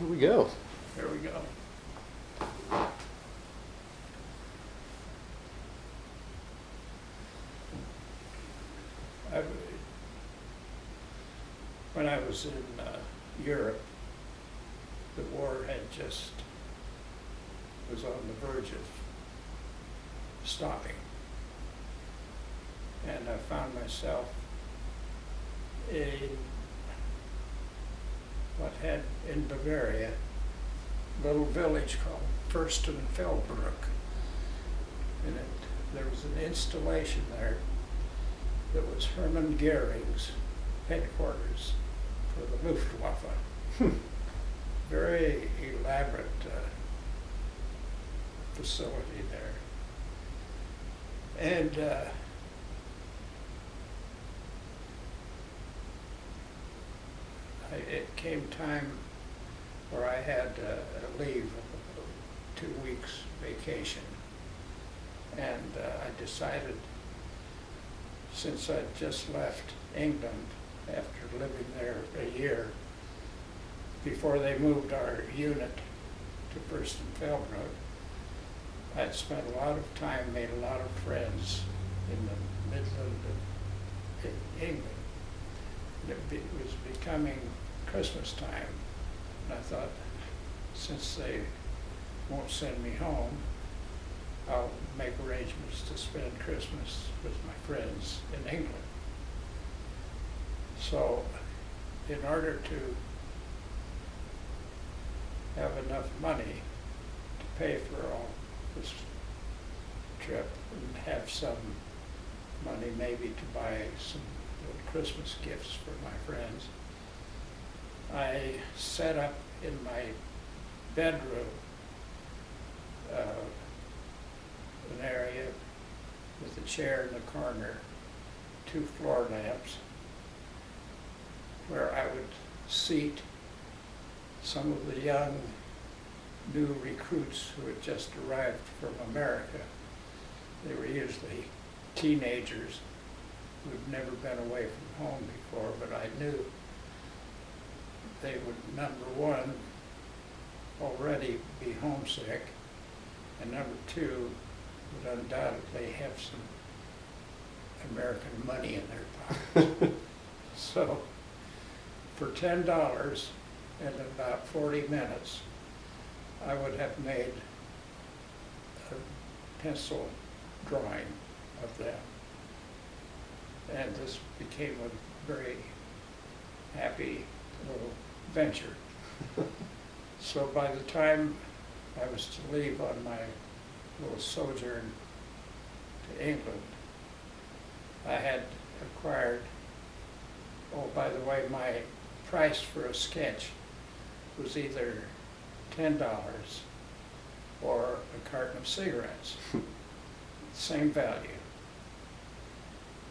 Here we go. There we go. When I was in Europe, the war was on the verge of stopping. And I found myself in Bavaria, a little village called Fürstenfeldbruck. And there was an installation there that was Hermann Goering's headquarters for the Luftwaffe. Very elaborate facility there. And it came time where I had a leave of 2 weeks vacation. And I decided, since I'd just left England after living there a year, before they moved our unit to Fürstenfeldbruck, I'd spent a lot of time, made a lot of friends in the Midland of England. And it was becoming Christmas time, and I thought, since they won't send me home, I'll make arrangements to spend Christmas with my friends in England. So, in order to have enough money to pay for all this trip and have some money maybe to buy some little Christmas gifts for my friends, I set up in my bedroom an area with a chair in the corner, 2 floor lamps, where I would seat some of the young new recruits who had just arrived from America. They were usually teenagers who had never been away from home before, but I knew they would, number one, already be homesick, and number two, would undoubtedly have some American money in their pockets. So, for $10 and about 40 minutes, I would have made a pencil drawing of them. And this became a very happy little venture. So by the time I was to leave on my little sojourn to England, I had acquired, oh, by the way, my price for a sketch was either $10 or a carton of cigarettes. Same value.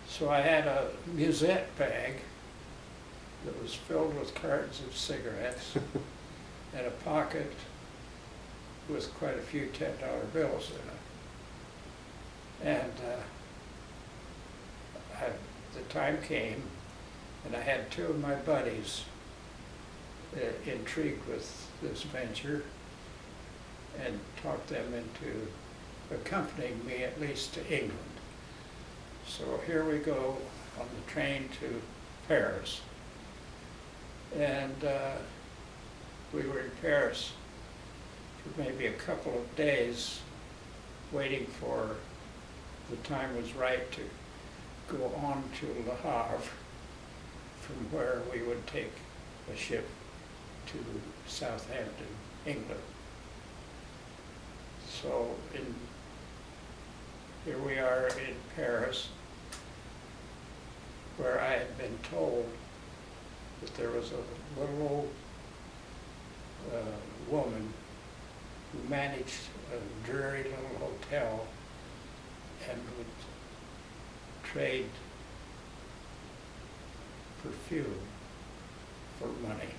So I had a musette bag that was filled with cartons of cigarettes and a pocket with quite a few $10 bills in it. And the time came, and I had 2 of my buddies intrigued with this venture and talked them into accompanying me at least to England. So here we go on the train to Paris. And we were in Paris for maybe a couple of days, waiting for the time was right to go on to Le Havre, from where we would take a ship to Southampton, England. So here we are in Paris, where I had been told that there was a little woman who managed a dreary little hotel and would trade perfume for money.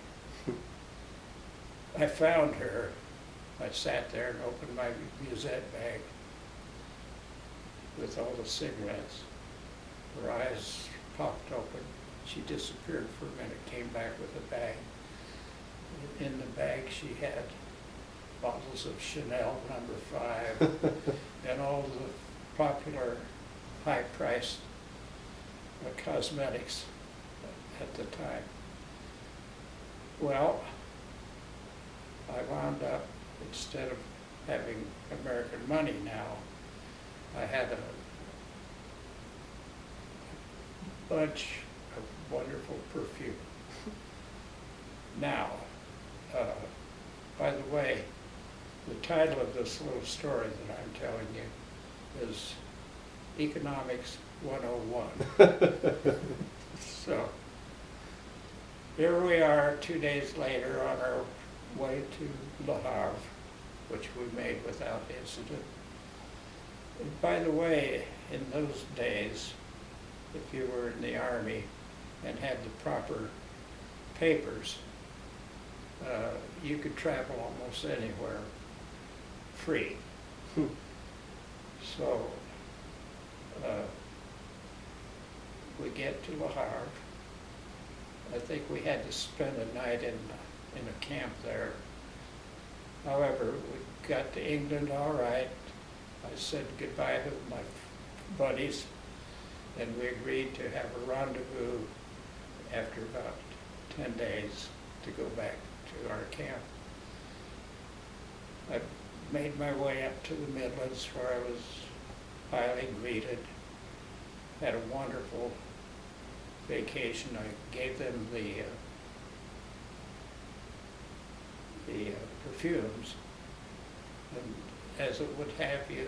I found her. I sat there and opened my musette bag with all the cigarettes. Her eyes popped open. She disappeared for a minute, came back with a bag. in the bag she had bottles of Chanel No. 5 and all the popular high-priced cosmetics at the time. Well, I wound up, instead of having American money now, I had a bunch of wonderful perfume. Now, by the way, the title of this little story that I'm telling you is Economics 101. So, here we are 2 days later on our way to Le Havre, which we made without incident. And by the way, in those days, if you were in the Army and had the proper papers, you could travel almost anywhere free. So we get to Le Havre. I think we had to spend a night in a camp there. However, we got to England all right. I said goodbye to my buddies, and we agreed to have a rendezvous after about 10 days to go back to our camp. I made my way up to the Midlands, where I was highly greeted, had a wonderful vacation. I gave them the perfumes, and as it would have you,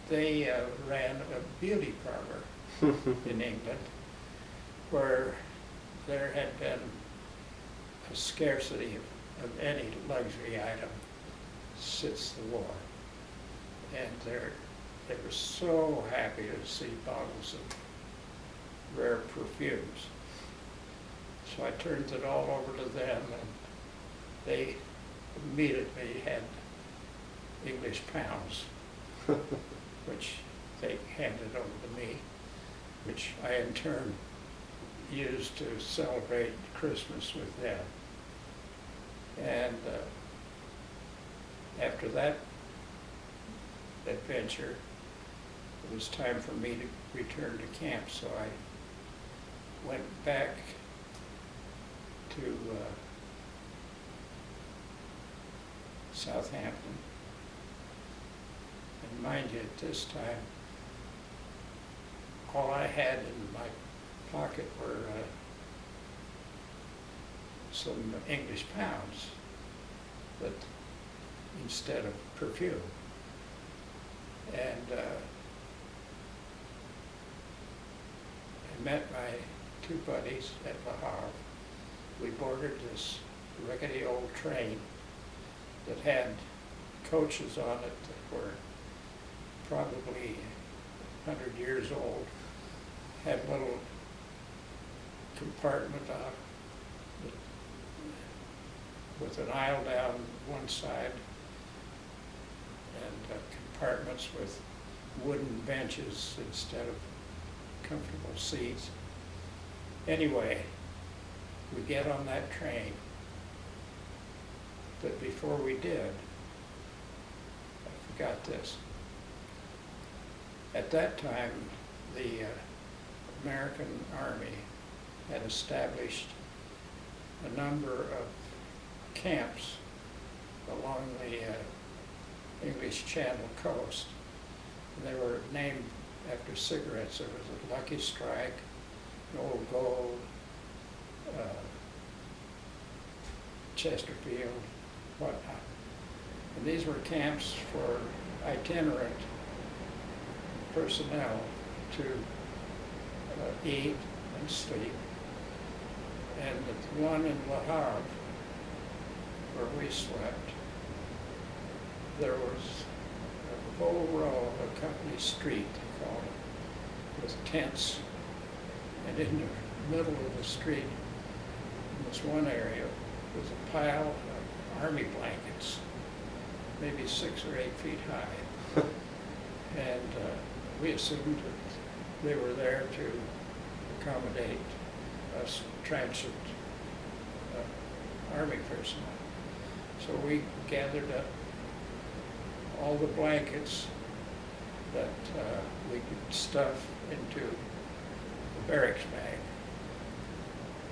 they ran a beauty parlor in England, where there had been a scarcity of any luxury item since the war. And they were so happy to see bottles of rare perfumes. So I turned it all over to them, and they immediately had English pounds, which they handed over to me, which I in turn used to celebrate Christmas with them. And after that adventure, it was time for me to return to camp, so I went back to Southampton. And mind you, at this time, all I had in my pocket were some English pounds, but instead of perfume. And I met my two buddies at Le Havre. We boarded this rickety old train that had coaches on it that were probably 100 years old, had a little compartment with an aisle down one side and compartments with wooden benches instead of comfortable seats. Anyway, we get on that train, but before we did, I forgot this. At that time, the American Army had established a number of camps along the English Channel coast. And they were named after cigarettes. There was a Lucky Strike, Old Gold, Chesterfield, whatnot. And these were camps for itinerant personnel to eat and sleep. And the one in Le Havre, where we slept, there was a whole row of a company street, they called it, with tents. And in the middle of the street, in this one area, was a pile of army blankets, maybe 6 or 8 feet high. And we assumed that they were there to accommodate us transient Army personnel. So we gathered up all the blankets that we could stuff into the barracks bag.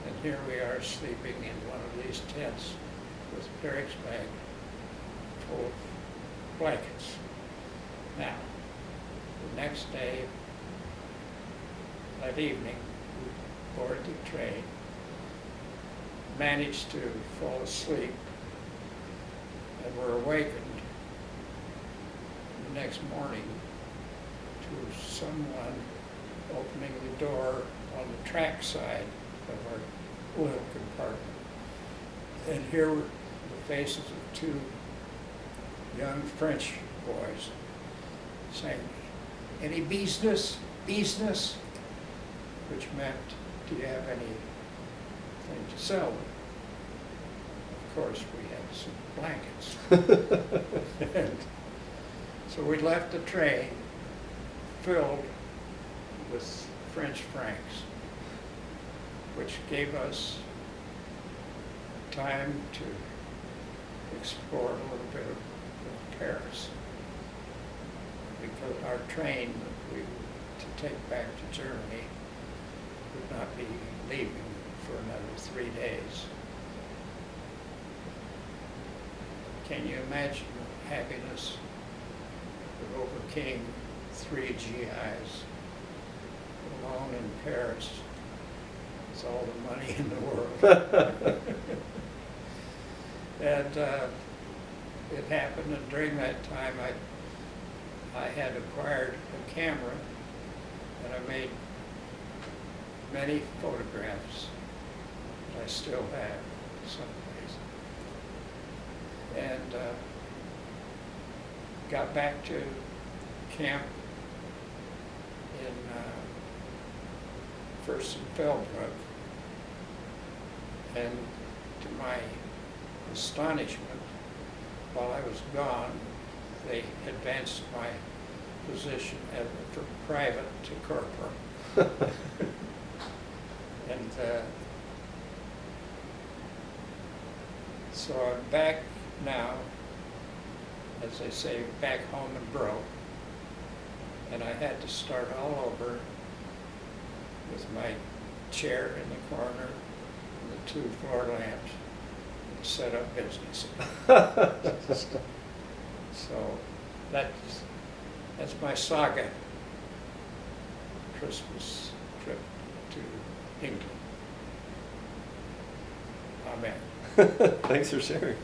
And here we are sleeping in one of these tents with a barracks bag full of blankets. Now, the next day, that evening, we boarded the train, managed to fall asleep, and were awakened the next morning to someone opening the door on the track side of our little compartment. And here were the faces of two young French boys saying, "Any business? Business?" Which meant, do you have anything to sell them? Of course, we had some blankets. And so we left the train filled with French francs, which gave us time to explore a little bit of Paris. Because our train that we were to take back to Germany would not be leaving for another 3 days. Can you imagine the happiness that overcame 3 GIs alone in Paris with all the money in the world? And it happened, and during that time I had acquired a camera, and I made many photographs that I still have someplace. And got back to camp in first in Fellbrook, and to my astonishment, while I was gone, they advanced my position from private to corporal. And so I'm back now, as they say, back home and broke. And I had to start all over with my chair in the corner and the 2 floor lamps and set up business. So that's my saga Christmas trip to England. Amen. Thanks for sharing.